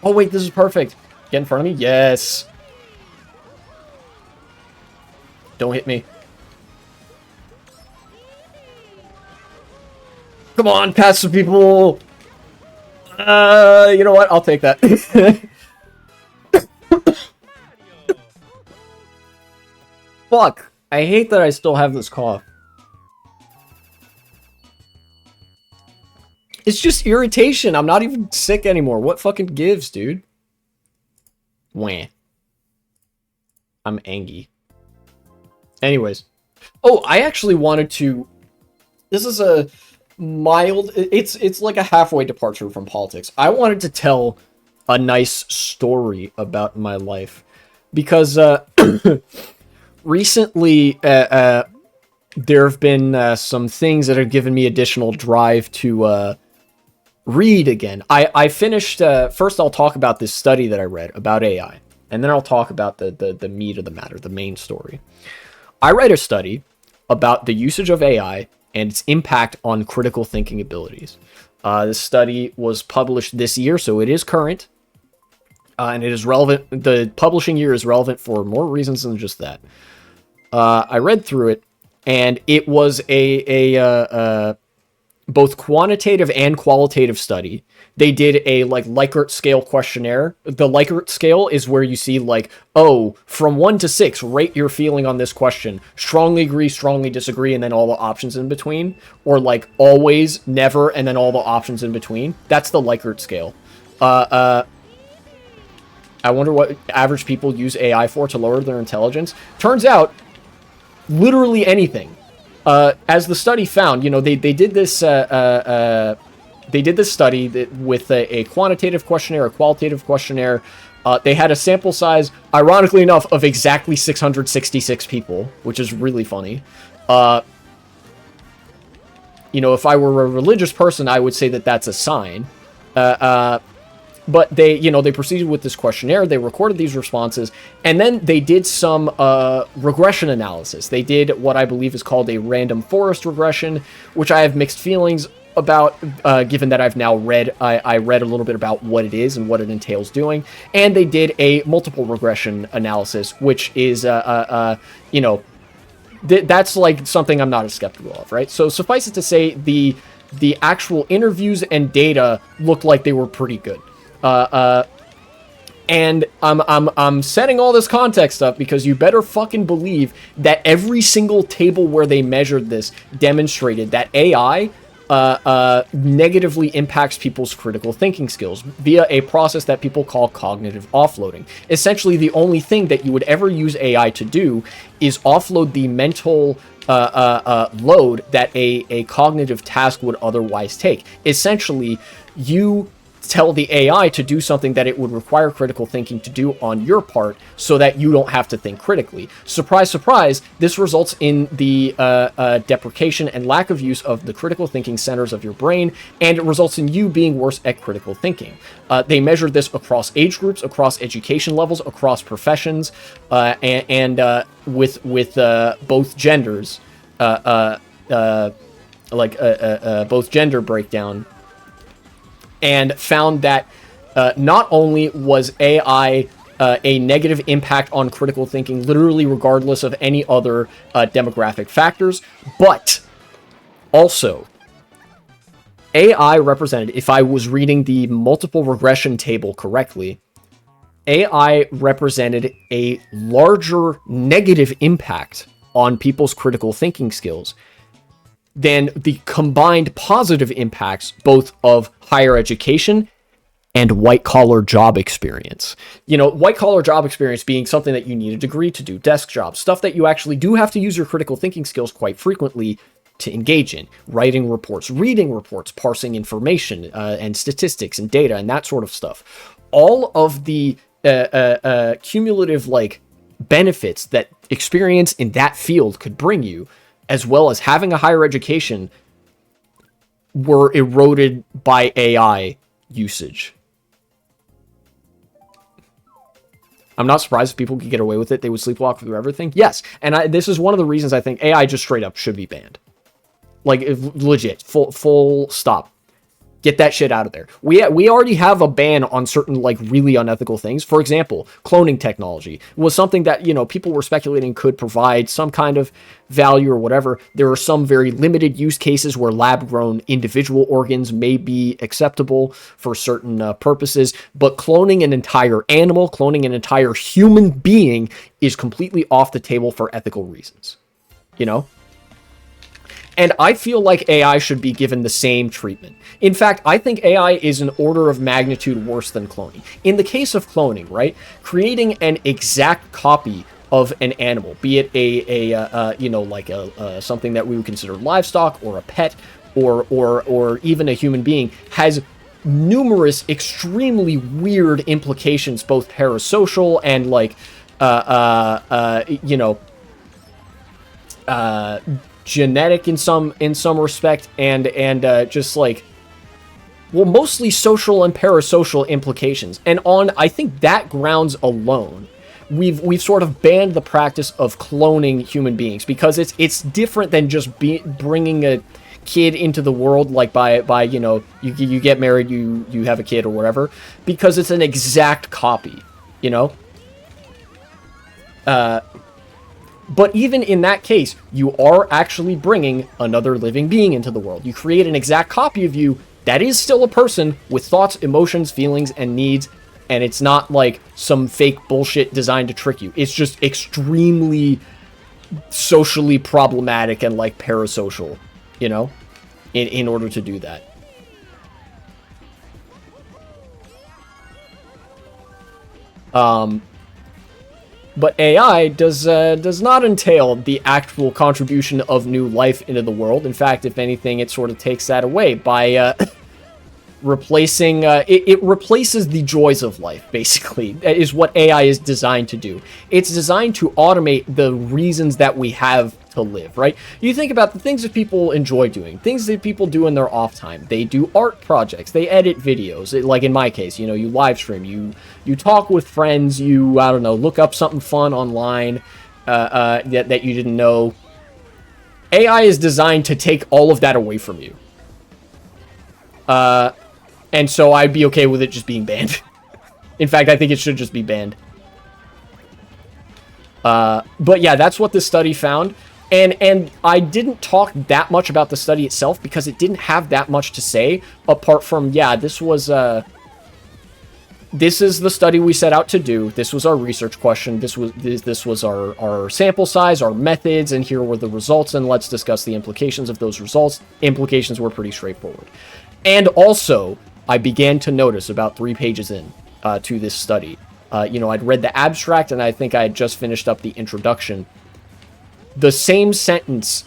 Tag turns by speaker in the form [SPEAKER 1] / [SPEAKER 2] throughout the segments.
[SPEAKER 1] Oh, wait, this is perfect. Get in front of me. Yes. Don't hit me. Come on, passive people. You know what? I'll take that. Fuck. I hate that I still have this cough. It's just irritation. I'm not even sick anymore. What fucking gives, dude? Wah. I'm angry. Anyways. Oh, I actually wanted to... This is a mild... It's like a halfway departure from politics. I wanted to tell a nice story about my life. Because, recently, there have been some things that have given me additional drive to read again. I finished... first, I'll talk about this study that I read about AI. And then I'll talk about the meat of the matter, the main story. I read a study about the usage of AI and its impact on critical thinking abilities. This study was published this year, so it is current. And it is relevant. The publishing year is relevant for more reasons than just that. I read through it, and it was a both quantitative and qualitative study. They did a Likert scale questionnaire. The Likert scale is where you see oh, from 1 to 6, rate your feeling on this question. Strongly agree, strongly disagree, and then all the options in between. Or always, never, and then all the options in between. That's the Likert scale. I wonder what average people use AI for to lower their intelligence. Turns out, literally anything. As the study found, they did this. They did this study with a quantitative questionnaire, a qualitative questionnaire. They had a sample size, ironically enough, of exactly 666 people, which is really funny. If I were a religious person, I would say that that's a sign. But they proceeded with this questionnaire. They recorded these responses, and then they did some regression analysis. They did what I believe is called a random forest regression, which I have mixed feelings about, given that I've now read. I read a little bit about what it is and what it entails doing, and they did a multiple regression analysis, which is that's something I'm not as skeptical of, right? So suffice it to say, the actual interviews and data looked like they were pretty good. And I'm setting all this context up because you better fucking believe that every single table where they measured this demonstrated that AI negatively impacts people's critical thinking skills via a process that people call cognitive offloading. Essentially, the only thing that you would ever use AI to do is offload the mental load that a cognitive task would otherwise take. Essentially, you tell the AI to do something that it would require critical thinking to do on your part so that you don't have to think critically. Surprise, surprise, this results in the deprecation and lack of use of the critical thinking centers of your brain, and it results in you being worse at critical thinking. They measured this across age groups, across education levels, across professions, and with both genders, both gender breakdown, and found that not only was AI a negative impact on critical thinking, literally regardless of any other demographic factors, but also AI represented, if I was reading the multiple regression table correctly, AI represented a larger negative impact on people's critical thinking skills than the combined positive impacts both of higher education and white-collar job experience. White-collar job experience being something that you need a degree to do, desk jobs, stuff that you actually do have to use your critical thinking skills quite frequently to engage in. Writing reports, reading reports, parsing information, and statistics and data and that sort of stuff. All of the cumulative, benefits that experience in that field could bring you, as well as having a higher education, were eroded by AI usage. I'm not surprised if people could get away with it. They would sleepwalk through everything. Yes, and this is one of the reasons I think AI just straight up should be banned. Legit, full stop. Get that shit out of there. We already have a ban on certain like really unethical things. For example, cloning technology was something that, you know, people were speculating could provide some kind of value or whatever. There are some very limited use cases where lab-grown individual organs may be acceptable for certain purposes, but cloning an entire animal, cloning an entire human being is completely off the table for ethical reasons. You know? And I feel like AI should be given the same treatment. In fact, I think AI is an order of magnitude worse than cloning. In the case of cloning, right, creating an exact copy of an animal, be it something that we would consider livestock or a pet or even a human being, has numerous extremely weird implications, both parasocial and like genetic in some respect, and just like, well, mostly social and parasocial implications. And on, I think, that grounds alone, we've sort of banned the practice of cloning human beings, because it's different than just bringing a kid into the world, like by you know, you get married, you have a kid or whatever, because it's an exact copy, you know. But even in that case, you are actually bringing another living being into the world. You create an exact copy of you that is still a person with thoughts, emotions, feelings, and needs, and it's not like some fake bullshit designed to trick you. It's just extremely socially problematic and like parasocial, you know, in order to do that. But AI does not entail the actual contribution of new life into the world. In fact, if anything, it sort of takes that away by replacing... it replaces the joys of life, basically, is what AI is designed to do. It's designed to automate the reasons that we have to live, right? You think about the things that people enjoy doing, things that people do in their off time. They do art projects, they edit videos, like in my case, you know, you live stream, you talk with friends, you, I don't know, look up something fun online that you didn't know. AI is designed to take all of that away from you. And so I'd be okay with it just being banned. In fact, I think it should just be banned. But yeah, that's what this study found. And I didn't talk that much about the study itself because it didn't have that much to say, apart from, yeah, this is the study we set out to do. This was our research question. This was our sample size, our methods, and here were the results, and let's discuss the implications of those results. Implications were pretty straightforward. And also, I began to notice about 3 pages in to this study. You know, I'd read the abstract, and I think I had just finished up the introduction. The same sentence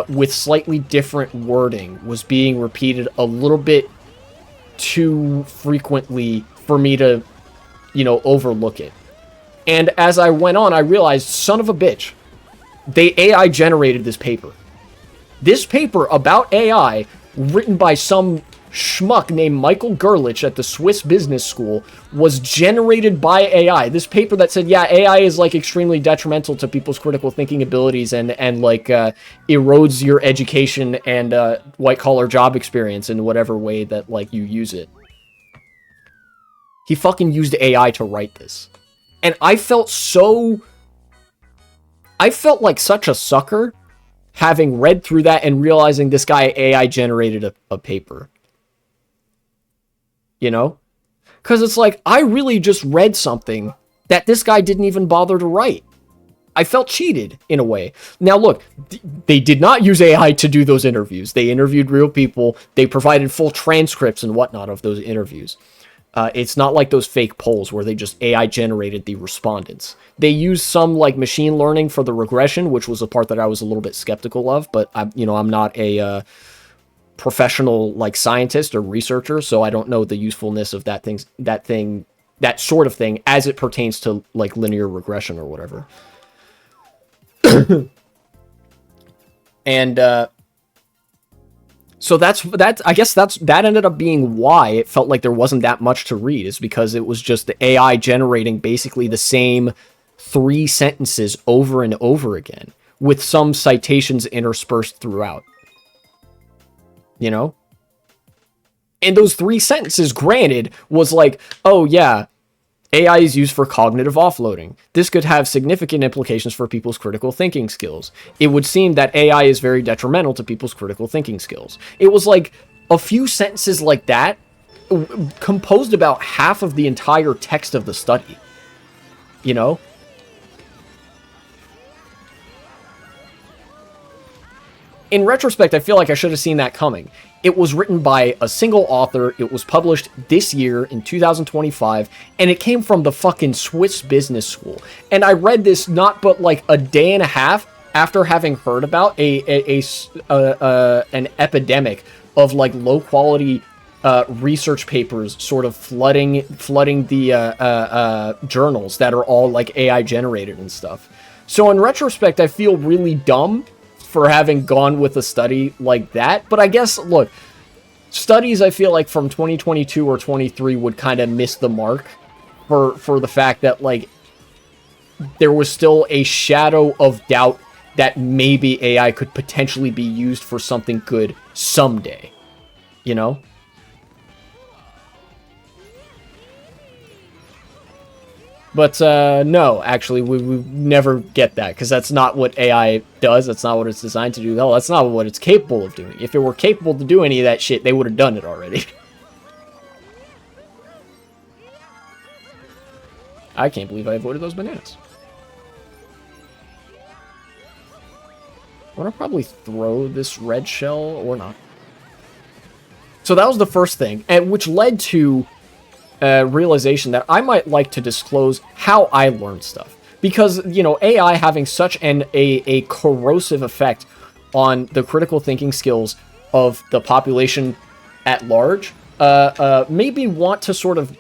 [SPEAKER 1] with slightly different wording was being repeated a little bit too frequently for me to, you know, overlook it. And as I went on, I realized, son of a bitch, they AI generated this paper. This paper about AI, written by some schmuck named Michael Gerlich at the Swiss Business School, was generated by AI. This paper that said, yeah, AI is like extremely detrimental to people's critical thinking abilities and like erodes your education and white collar job experience in whatever way that like you use it. He fucking used AI to write this. And I felt like such a sucker having read through that and realizing this guy AI generated a paper. You know? Because it's like, I really just read something that this guy didn't even bother to write. I felt cheated, in a way. Now, look, they did not use AI to do those interviews. They interviewed real people. They provided full transcripts and whatnot of those interviews. It's not like those fake polls where they just AI generated the respondents. They used some, like, machine learning for the regression, which was a part that I was a little bit skeptical of, but, I'm not a... professional like scientist or researcher, so I don't know the usefulness of that sort of thing as it pertains to like linear regression or whatever. And so that ended up being why it felt like there wasn't that much to read, is because it was just the AI generating basically the same 3 sentences over and over again with some citations interspersed throughout. You know? And those 3 sentences, granted, was like, oh yeah, AI is used for cognitive offloading. This could have significant implications for people's critical thinking skills. It would seem that AI is very detrimental to people's critical thinking skills. It was like a few sentences like that composed about half of the entire text of the study. You know? In retrospect, I feel like I should have seen that coming. It was written by a single author. It was published this year in 2025, and it came from the fucking Swiss Business School. And I read this not but like a day and a half after having heard about an epidemic of like low quality research papers sort of flooding the journals that are all like AI generated and stuff. So in retrospect, I feel really dumb for having gone with a study like that. But I guess, look, studies I feel like from 2022 or 23 would kind of miss the mark for the fact that, like, there was still a shadow of doubt that maybe AI could potentially be used for something good someday, you know? But no, actually, we never get that, because that's not what AI does. That's not what it's designed to do. No, that's not what it's capable of doing. If it were capable to do any of that shit, they would have done it already. I can't believe I avoided those bananas. I want to probably throw this red shell or not. So that was the first thing, and which led to realization that I might like to disclose how I learned stuff. Because, you know, AI having such a corrosive effect on the critical thinking skills of the population at large, made me want to sort of,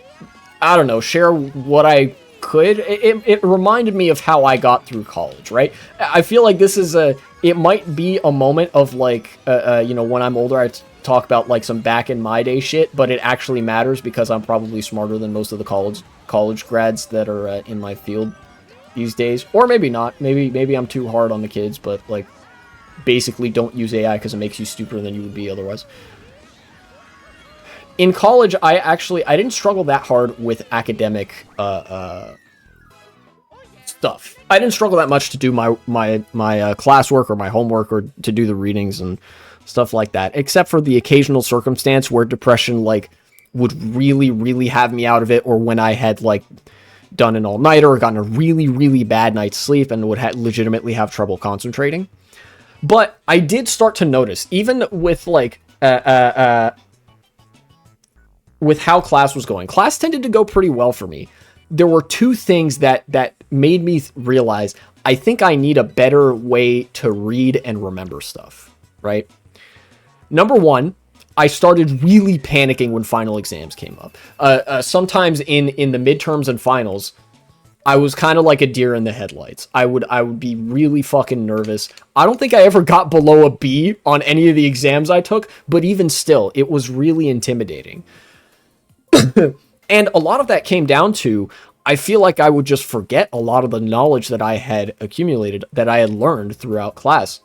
[SPEAKER 1] I don't know, share what I could. It reminded me of how I got through college, right? I feel like this is it might be a moment of like, you know, when I'm older, I talk about like some back in my day shit, but it actually matters because I'm probably smarter than most of the college grads that are in my field these days. Or maybe not. Maybe I'm too hard on the kids, but like basically don't use AI because it makes you stupider than you would be otherwise. In college, I didn't struggle that hard with academic stuff. I didn't struggle that much to do my classwork or my homework or to do the readings and stuff like that, except for the occasional circumstance where depression like would really have me out of it, or when I had like done an all-nighter or gotten a really bad night's sleep and would legitimately have trouble concentrating. But I did start to notice, even with like with how class was going, class tended to go pretty well for me. There were 2 things that made me realize I think I need a better way to read and remember stuff, right? Number 1, I started really panicking when final exams came up. Sometimes in the midterms and finals, I was kind of like a deer in the headlights. I would be really fucking nervous. I don't think I ever got below a B on any of the exams I took, but even still, it was really intimidating. And a lot of that came down to, I feel like I would just forget a lot of the knowledge that I had accumulated, that I had learned throughout class.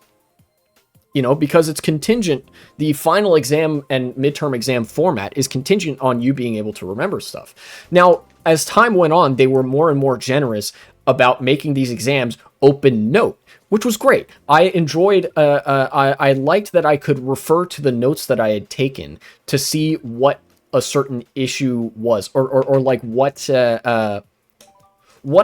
[SPEAKER 1] You know, because it's contingent, the final exam and midterm exam format is contingent on you being able to remember stuff. Now, as time went on, they were more and more generous about making these exams open note, which was great. I enjoyed, I liked that I could refer to the notes that I had taken to see what a certain issue was, or like what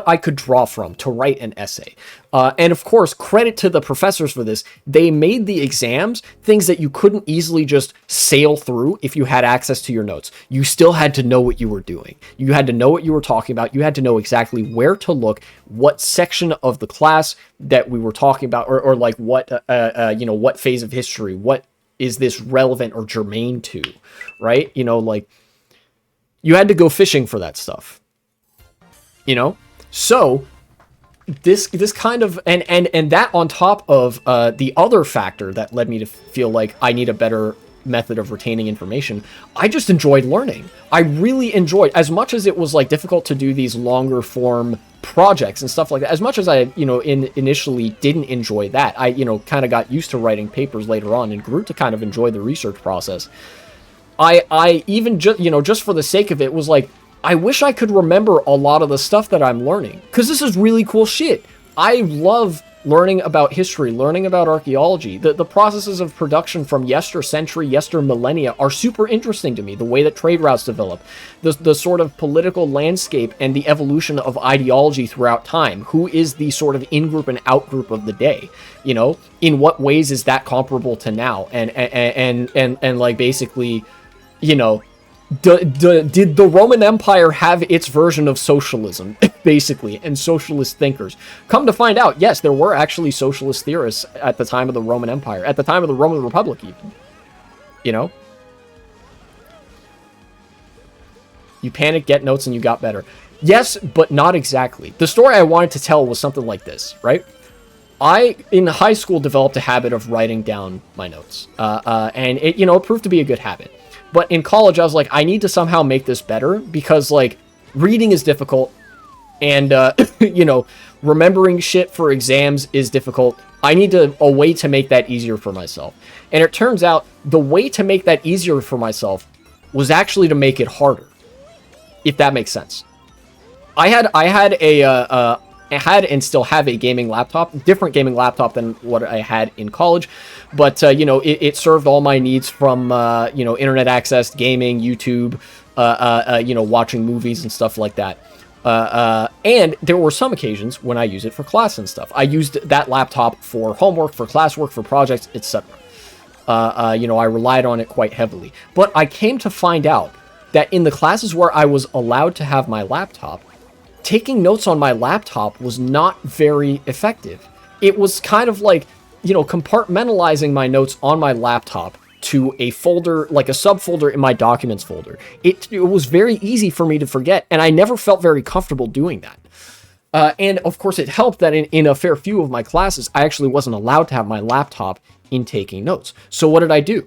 [SPEAKER 1] I could draw from to write an essay. And of course, credit to the professors for this. They made the exams things that you couldn't easily just sail through if you had access to your notes. You still had to know what you were doing. You had to know what you were talking about. You had to know exactly where to look, what section of the class that we were talking about, or like what, you know, what phase of history, what is this relevant or germane to, right? You know, like, you had to go fishing for that stuff, you know? So this kind of, and that on top of the other factor that led me to feel like I need a better method of retaining information, I just enjoyed learning. I really enjoyed, as much as it was like difficult to do these longer form projects and stuff like that, as much as I, you know, initially didn't enjoy that, I, you know, kind of got used to writing papers later on and grew to kind of enjoy the research process. I even just, just for the sake of it, was like, I wish I could remember a lot of the stuff that I'm learning, because this is really cool shit. I love learning about history, learning about archaeology. The processes of production from yester century, yester millennia are super interesting to me. The way that trade routes develop, the sort of political landscape and the evolution of ideology throughout time. Who is the sort of in-group and out-group of the day? In what ways is that comparable to now? And like, basically, did the Roman Empire have its version of socialism, basically, and socialist thinkers? Come to find out, yes, there were actually socialist theorists at the time of the Roman Empire, at the time of the Roman Republic, even. You panic, get notes, and you got better. Yes, but not exactly. The story I wanted to tell was something like this, right? I, in high school, developed a habit of writing down my notes, and it proved to be a good habit. But in college, I was like, I need to somehow make this better, because, like, reading is difficult, and, remembering shit for exams is difficult. I need a way to make that easier for myself. And it turns out the way to make that easier for myself was actually to make it harder, if that makes sense. I had and still have a gaming laptop, different gaming laptop than what I had in college, but it served all my needs from internet access, gaming, YouTube, watching movies and stuff like that. And there were some occasions when I used it for class and stuff. I used that laptop for homework, for classwork, for projects, etc. I relied on it quite heavily. But I came to find out that in the classes where I was allowed to have my laptop, taking notes on my laptop was not very effective. It was kind of like, compartmentalizing my notes on my laptop to a folder, like a subfolder in my documents folder. It was very easy for me to forget, and I never felt very comfortable doing that. And of course, it helped that in a fair few of my classes, I actually wasn't allowed to have my laptop in taking notes. So what did I do?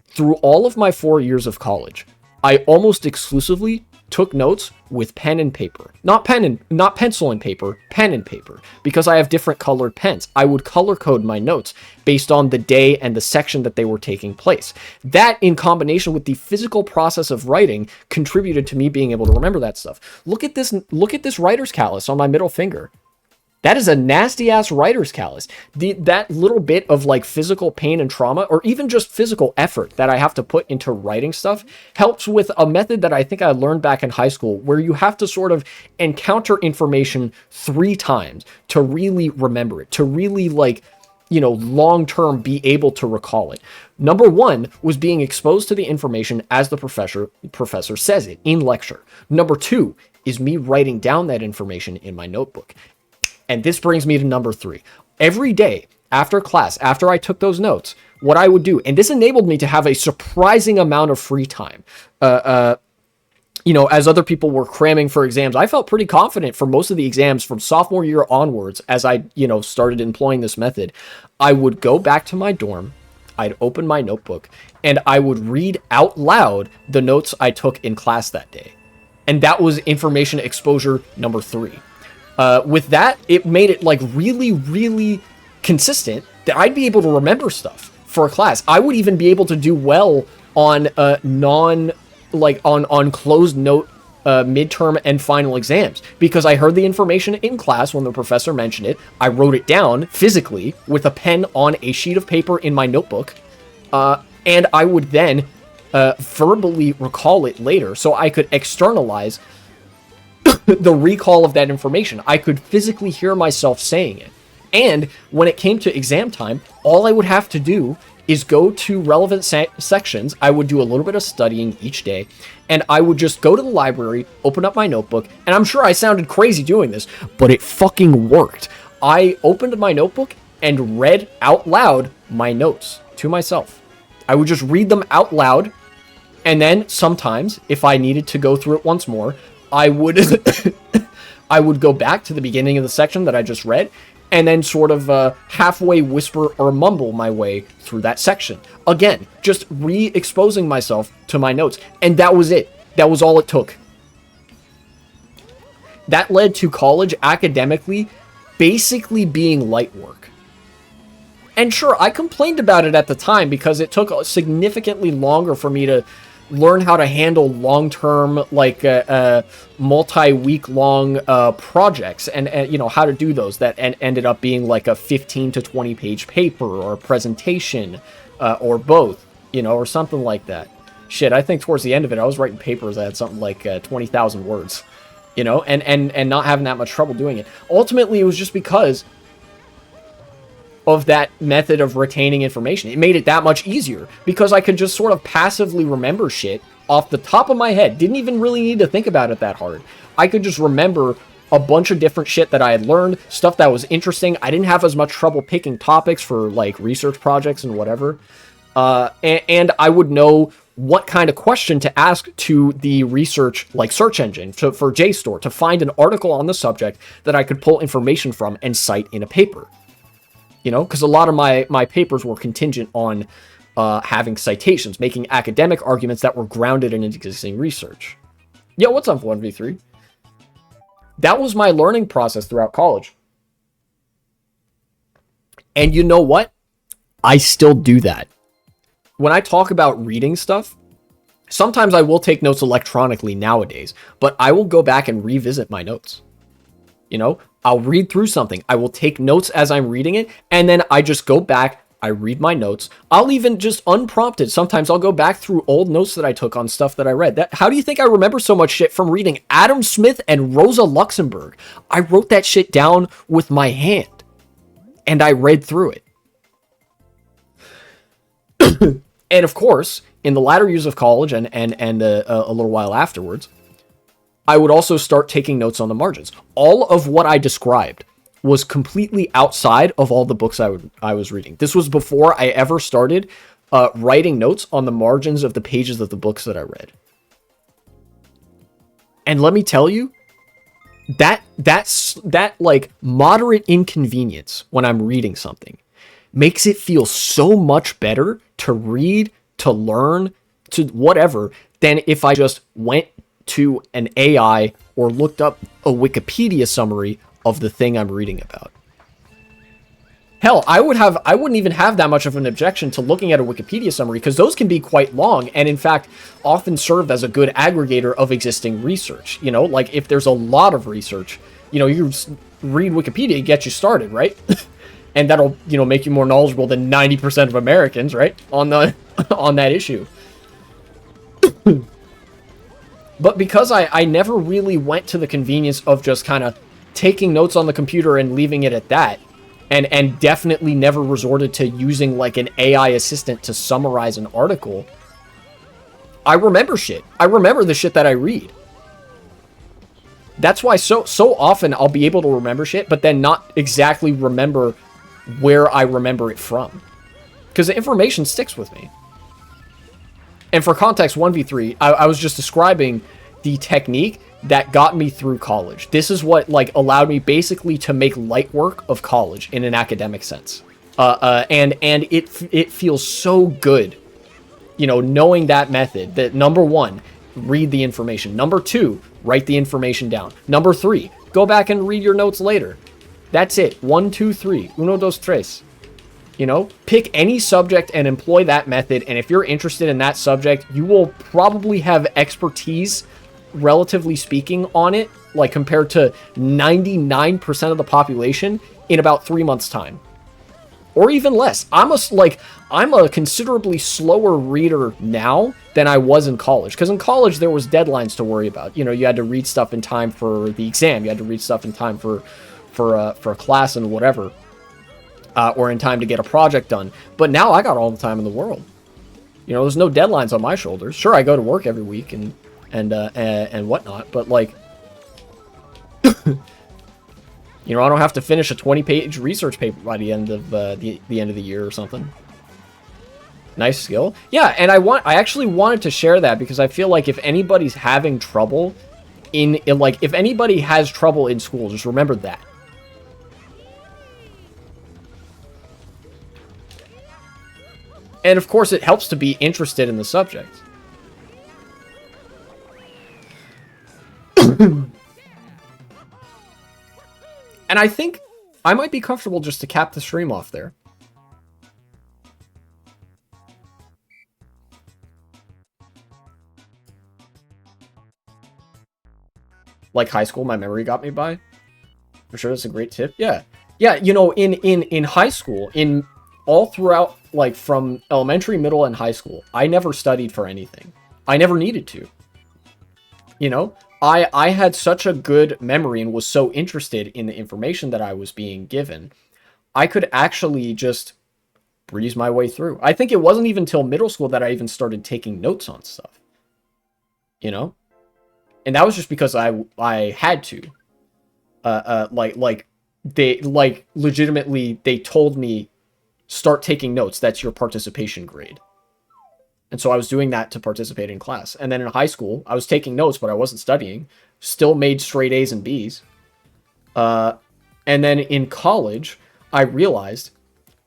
[SPEAKER 1] Through all of my 4 years of college, I almost exclusively took notes with pen and paper. Not pencil and paper, pen and paper, because I have different colored pens. I would color code my notes based on the day and the section that they were taking place. That, in combination with the physical process of writing, contributed to me being able to remember that stuff. Look at this writer's callus on my middle finger. That is a nasty ass writer's callus. That little bit of like physical pain and trauma, or even just physical effort that I have to put into writing stuff, helps with a method that I think I learned back in high school, where you have to sort of encounter information 3 times to really remember it, to really long-term be able to recall it. Number 1 was being exposed to the information as the professor says it in lecture. Number 2 is me writing down that information in my notebook. And this brings me to number 3. Every day after class, after I took those notes, what I would do, and this enabled me to have a surprising amount of free time. As other people were cramming for exams, I felt pretty confident for most of the exams from sophomore year onwards. As I, started employing this method, I would go back to my dorm, I'd open my notebook, and I would read out loud the notes I took in class that day. And that was information exposure number 3. With that, it made it like really, really consistent that I'd be able to remember stuff for a class. I would even be able to do well on on closed note midterm and final exams, because I heard the information in class when the professor mentioned it. I wrote it down physically with a pen on a sheet of paper in my notebook, and I would then verbally recall it later, so I could externalize the recall of that information. I could physically hear myself saying it. And when it came to exam time, all I would have to do is go to relevant sections. I would do a little bit of studying each day, and I would just go to the library, open up my notebook, and I'm sure I sounded crazy doing this, but it fucking worked. I opened my notebook and read out loud my notes to myself. I would just read them out loud, and then sometimes, if I needed to go through it once more, I would go back to the beginning of the section that I just read, and then sort of halfway whisper or mumble my way through that section. Again, just re-exposing myself to my notes. And that was it. That was all it took. That led to college academically basically being light work. And sure, I complained about it at the time because it took significantly longer for me to learn how to handle long-term, like, multi-week long projects, and you know, how to do those that ended up being like a 15 to 20 page paper or a presentation, or both, you know, or something like that. Shit, I think towards the end of it, I was writing papers that had something like 20,000 words, you know, and not having that much trouble doing it. Ultimately, it was just because of that method of retaining information. It made it that much easier because I could just sort of passively remember shit off the top of my head. Didn't even really need to think about it that hard. I could just remember a bunch of different shit that I had learned, stuff that was interesting. I didn't have as much trouble picking topics for like research projects and whatever. And I would know what kind of question to ask to the research, like search engine, for JSTOR, to find an article on the subject that I could pull information from and cite in a paper. You know, because a lot of my papers were contingent on having citations, making academic arguments that were grounded in existing research. Yo, what's up, 1v3? That was my learning process throughout college. And you know what? I still do that. When I talk about reading stuff, sometimes I will take notes electronically nowadays, but I will go back and revisit my notes. You know, I'll read through something. I will take notes as I'm reading it, and then I just go back, I read my notes. I'll even just unprompted. Sometimes I'll go back through old notes that I took on stuff that I read. How do you think I remember so much shit from reading Adam Smith and Rosa Luxemburg? I wrote that shit down with my hand, and I read through it. And of course, in the latter years of college and a little while afterwards, I would also start taking notes on the margins. All of what I described was completely outside of all the books I was reading. This was before I ever started writing notes on the margins of the pages of the books that I read. And let me tell you, that like moderate inconvenience when I'm reading something makes it feel so much better to read, to learn, to whatever, than if I just went to an AI or looked up a Wikipedia summary of the thing I'm reading about. Hell, I wouldn't even have that much of an objection to looking at a Wikipedia summary, because those can be quite long and in fact often serve as a good aggregator of existing research. You know, like if there's a lot of research, you know, you read Wikipedia, get you started, right? And that'll, you know, make you more knowledgeable than 90% of Americans, right? On that issue. But because I never really went to the convenience of just kind of taking notes on the computer and leaving it at that, and definitely never resorted to using like an AI assistant to summarize an article, I remember shit. I remember the shit that I read. That's why so often I'll be able to remember shit, but then not exactly remember where I remember it from. Because the information sticks with me. And for context, 1v3, I was just describing the technique that got me through college. This is what like allowed me basically to make light work of college in an academic sense. And it feels so good, you know, knowing that method. That number one, read the information. Number two, write the information down. Number three, go back and read your notes later. That's it. 1, 2, 3. Uno, dos, tres. You know, pick any subject and employ that method. And if you're interested in that subject, you will probably have expertise, relatively speaking, on it, like compared to 99% of the population in about 3 months' time. Or even less. I'm a considerably slower reader now than I was in college. Because in college, there was deadlines to worry about. You know, you had to read stuff in time for the exam. You had to read stuff in time for a class and whatever. Or in time to get a project done. But now I got all the time in the world. You know, there's no deadlines on my shoulders. Sure, I go to work every week and whatnot, but like, you know, I don't have to finish a 20-page research paper by the end of the end of the year or something. Nice skill. Yeah, and I actually wanted to share that because I feel like if anybody's having trouble in like, if anybody has trouble in school, just remember that. And of course, it helps to be interested in the subject. And I think I might be comfortable just to cap the stream off there. Like high school, my memory got me by. For sure, that's a great tip. Yeah. Yeah, you know, in high school, in all throughout, like, from elementary, middle, and high school, I never studied for anything. I never needed to. You know? I had such a good memory and was so interested in the information that I was being given. I could actually just breeze my way through. I think it wasn't even until middle school that I even started taking notes on stuff. You know? And that was just because I had to. They legitimately they told me start taking notes. That's your participation grade. And so I was doing that to participate in class. And then in high school, I was taking notes, but I wasn't studying. Still made straight A's and B's. And then in college, I realized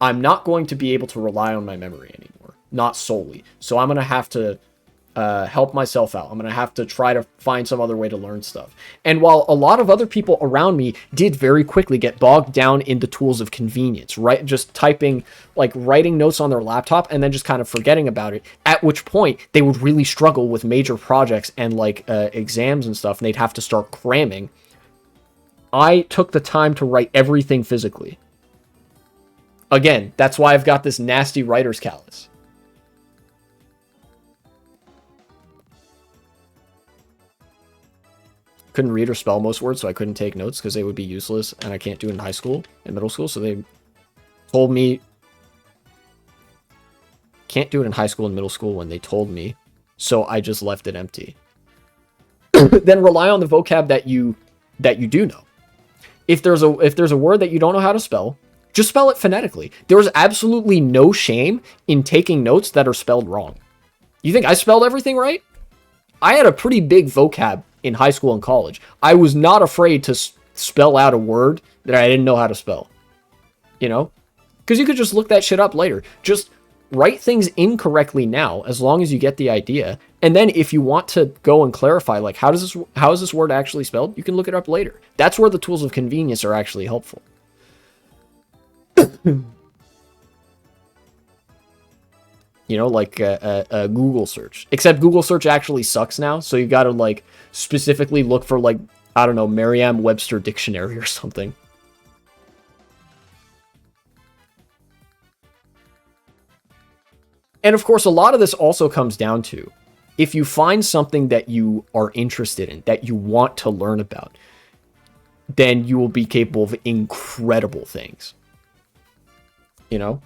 [SPEAKER 1] I'm not going to be able to rely on my memory anymore. Not solely. So I'm going to have to help myself out. I'm going to have to try to find some other way to learn stuff. And while a lot of other people around me did very quickly get bogged down in the tools of convenience, right? Just typing, like writing notes on their laptop and then just kind of forgetting about it, at which point they would really struggle with major projects and like exams and stuff, and they'd have to start cramming. I took the time to write everything physically. Again, that's why I've got this nasty writer's callus. Couldn't read or spell most words, so I couldn't take notes because they would be useless, and I can't do it in high school and middle school, so they told me can't do it in high school and middle school when they told me, so I just left it empty. Then rely on the vocab that you do know. If there's a word that you don't know how to spell, just spell it phonetically. There's absolutely no shame in taking notes that are spelled wrong. You think I spelled everything right? I had a pretty big vocab in high school and college. I was not afraid to spell out a word that I didn't know how to spell. You know? Because you could just look that shit up later. Just write things incorrectly now, as long as you get the idea. And then if you want to go and clarify, like, how is this word actually spelled? You can look it up later. That's where the tools of convenience are actually helpful. You know, like a Google search. Except Google search actually sucks now, so you gotta, like, specifically look for, like, I don't know, Merriam-Webster dictionary or something. And of course, a lot of this also comes down to, if you find something that you are interested in, that you want to learn about, then you will be capable of incredible things. You know?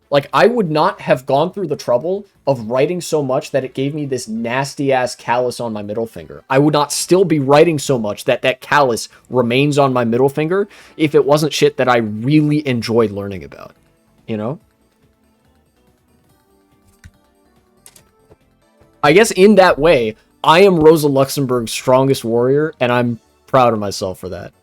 [SPEAKER 1] Like, I would not have gone through the trouble of writing so much that it gave me this nasty-ass callus on my middle finger. I would not still be writing so much that that callus remains on my middle finger if it wasn't shit that I really enjoyed learning about. You know? I guess in that way, I am Rosa Luxemburg's strongest warrior, and I'm proud of myself for that.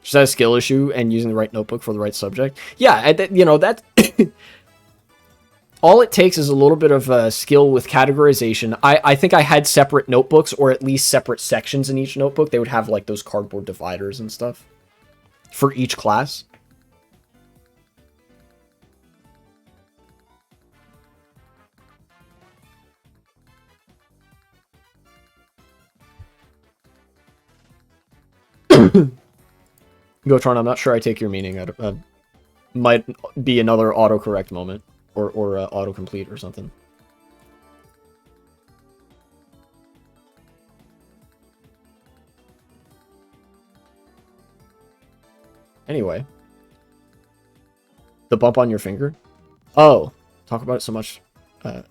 [SPEAKER 1] Just a skill issue and using the right notebook for the right subject. Yeah, you know, that all it takes is a little bit of skill with categorization. I think I had separate notebooks, or at least separate sections in each notebook. They would have like those cardboard dividers and stuff for each class. Gotron, I'm not sure I take your meaning. Might be another autocorrect moment, or autocomplete or something. Anyway. The bump on your finger? Oh, talk about it so much. They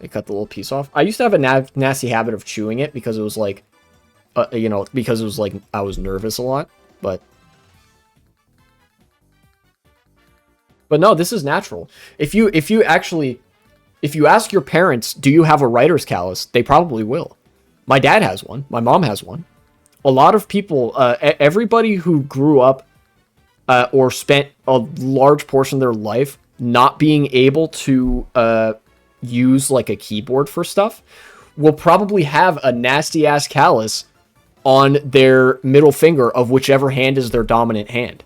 [SPEAKER 1] cut the little piece off. I used to have a nasty habit of chewing it because it was like, you know, because it was like I was nervous a lot, but no, this is natural. If you ask your parents, do you have a writer's callus? They probably will. My dad has one. My mom has one. A lot of people, everybody who grew up or spent a large portion of their life not being able to use like a keyboard for stuff will probably have a nasty ass callus on their middle finger of whichever hand is their dominant hand.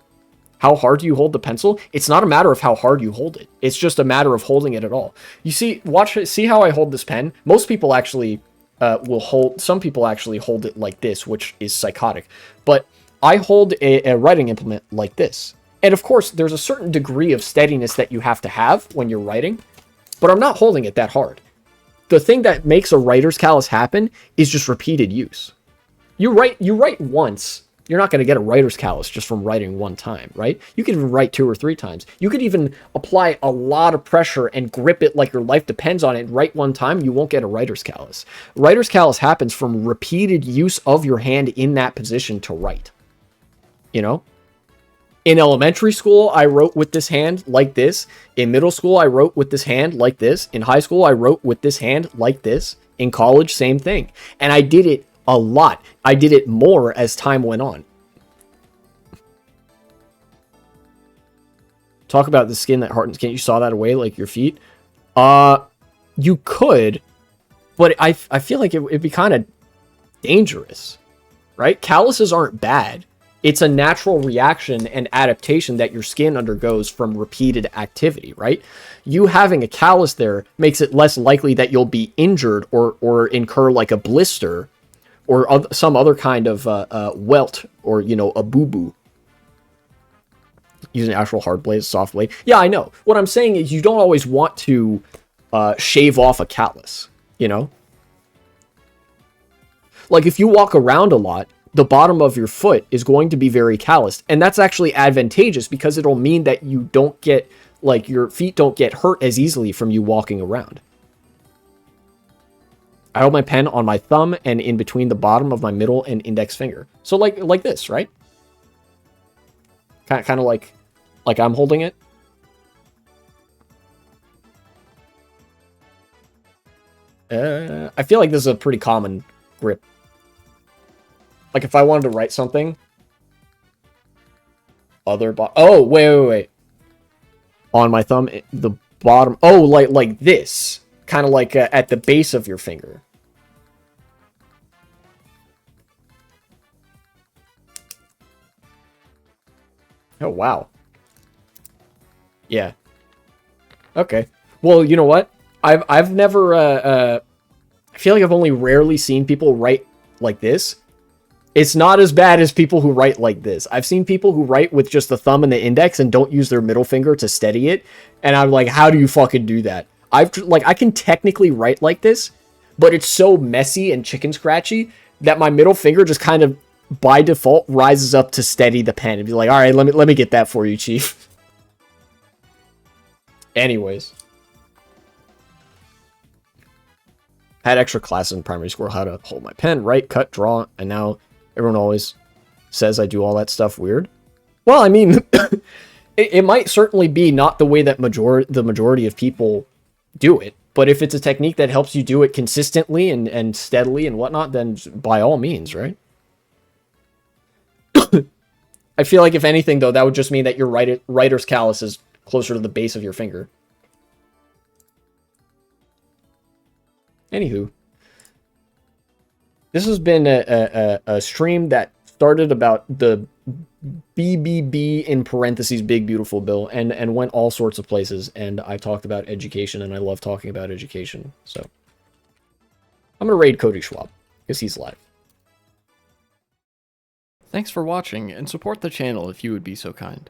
[SPEAKER 1] How hard do you hold the pencil? It's not a matter of how hard you hold it. It's just a matter of holding it at all. You see, see how I hold this pen? Most people actually some people actually hold it like this, which is psychotic. But I hold a writing implement like this. And of course, there's a certain degree of steadiness that you have to have when you're writing, but I'm not holding it that hard. The thing that makes a writer's callus happen is just repeated use. You write once, you're not going to get a writer's callus just from writing one time, right? You could even write 2 or 3 times. You could even apply a lot of pressure and grip it like your life depends on it and write one time, you won't get a writer's callus. Writer's callus happens from repeated use of your hand in that position to write. You know? In elementary school, I wrote with this hand like this. In middle school, I wrote with this hand like this. In high school, I wrote with this hand like this. In college, same thing. And I did it a lot. I did it more as time went on. Talk about the skin that hardens. Can't you saw that away like your feet? You could, but I feel like it'd be kind of dangerous, right? Calluses aren't bad. It's a natural reaction and adaptation that your skin undergoes from repeated activity, right? You having a callus there makes it less likely that you'll be injured or incur like a blister or some other kind of welt or, you know, a boo-boo. Using actual hard blade, soft blade. Yeah, I know. What I'm saying is you don't always want to shave off a callus, you know? Like if you walk around a lot, the bottom of your foot is going to be very calloused. And that's actually advantageous because it'll mean that you don't get, like, your feet don't get hurt as easily from you walking around. I hold my pen on my thumb and in between the bottom of my middle and index finger. So like this, right? Kind of like I'm holding it. I feel like this is a pretty common grip. Like if I wanted to write something, oh, wait. On my thumb, the bottom. Oh, like this, kind of like at the base of your finger. Oh wow. Yeah. Okay. Well, you know what? I've never. I feel like I've only rarely seen people write like this. It's not as bad as people who write like this. I've seen people who write with just the thumb and the index and don't use their middle finger to steady it. And I'm like, how do you fucking do that? I can technically write like this, but it's so messy and chicken scratchy that my middle finger just kind of by default rises up to steady the pen and be like, all right, let me get that for you, chief. Anyways. Had extra classes in primary school, how to hold my pen, write, cut, draw, and now everyone always says I do all that stuff weird. Well, I mean, it might certainly be not the way that the majority of people do it, but if it's a technique that helps you do it consistently and steadily and whatnot, then by all means, right? I feel like if anything, though, that would just mean that your writer's callus is closer to the base of your finger. Anywho. This has been a stream that started about the BBB in parentheses Big Beautiful Bill and went all sorts of places, and I talked about education, and I love talking about education, so I'm gonna raid Cody Schwab because he's live. Thanks for watching, and support the channel if you would be so kind.